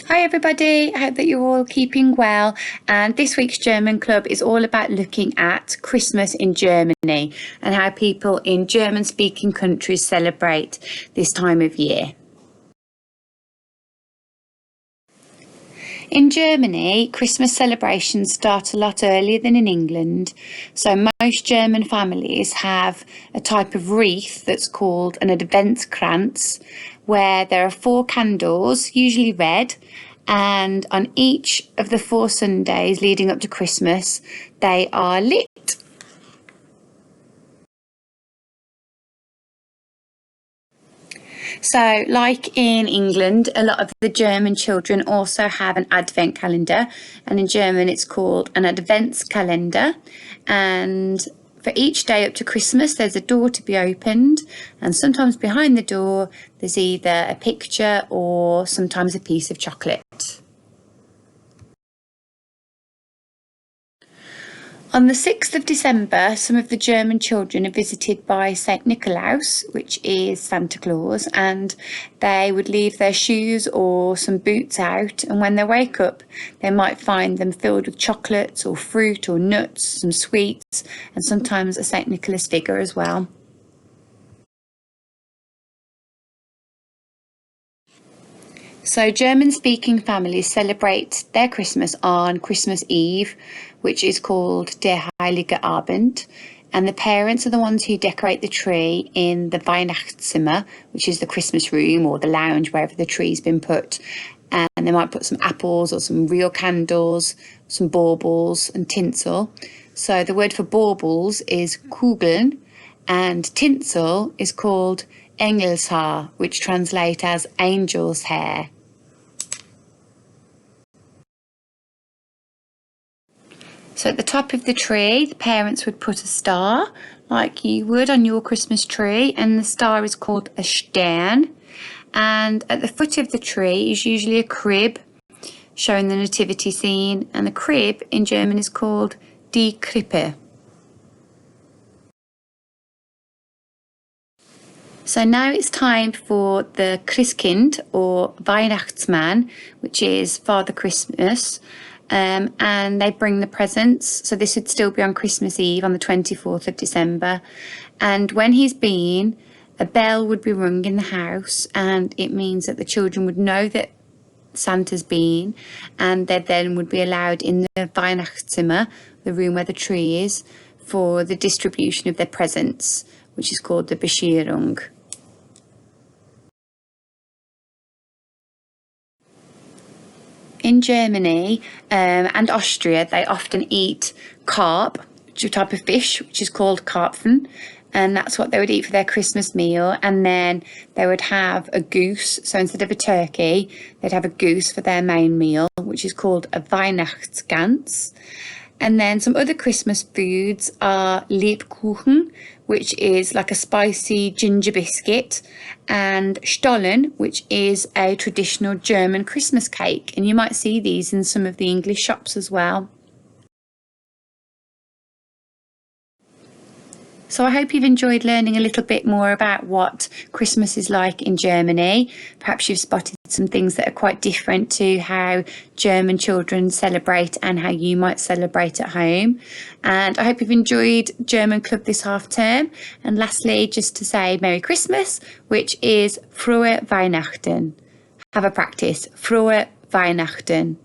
Hi everybody, I hope that you're all keeping well, and this week's German Club is all about looking at Christmas in Germany and how people in German speaking countries celebrate this time of year. In Germany, Christmas celebrations start a lot earlier than in England, so most German families have a type of wreath that's called an Adventskranz, where there are 4 candles, usually red, and on each of the 4 Sundays leading up to Christmas, they are lit. So, like in England, a lot of the German children also have an advent calendar, and in German it's called an Adventskalender. And for each day up to Christmas, there's a door to be opened, and sometimes behind the door there's either a picture or sometimes a piece of chocolate. On the 6th of December, some of the German children are visited by St. Nicholaus, which is Santa Claus, and they would leave their shoes or some boots out, and when they wake up, they might find them filled with chocolates or fruit or nuts, some sweets, and sometimes a St. Nicholas figure as well. So German-speaking families celebrate their Christmas on Christmas Eve, which is called Der Heilige Abend, and the parents are the ones who decorate the tree in the Weihnachtszimmer, which is the Christmas room or the lounge wherever the tree's been put, and they might put some apples or some real candles, some baubles and tinsel. So the word for baubles is Kugeln, and tinsel is called Engelshaar, which translates as angel's hair. So at the top of the tree, the parents would put a star, like you would on your Christmas tree, and the star is called a Stern. And at the foot of the tree is usually a crib showing the nativity scene, and the crib in German is called die Krippe. So now it's time for the Christkind or Weihnachtsmann, which is Father Christmas. And they bring the presents, so this would still be on Christmas Eve on the 24th of December, and when he's been, a bell would be rung in the house, and it means that the children would know that Santa's been, and they then would be allowed in the Weihnachtszimmer, the room where the tree is, for the distribution of their presents, which is called the Bescherung. In Germany and Austria, they often eat carp, which is a type of fish, which is called Karpfen, and that's what they would eat for their Christmas meal. And then they would have a goose, so instead of a turkey, they'd have a goose for their main meal, which is called a Weihnachtsgans. And then some other Christmas foods are Lebkuchen, which is like a spicy ginger biscuit, and Stollen, which is a traditional German Christmas cake. And you might see these in some of the English shops as well. So I hope you've enjoyed learning a little bit more about what Christmas is like in Germany. Perhaps you've spotted some things that are quite different to how German children celebrate and how you might celebrate at home. And I hope you've enjoyed German Club this half term. And lastly, just to say Merry Christmas, which is Frohe Weihnachten. Have a practice. Frohe Weihnachten.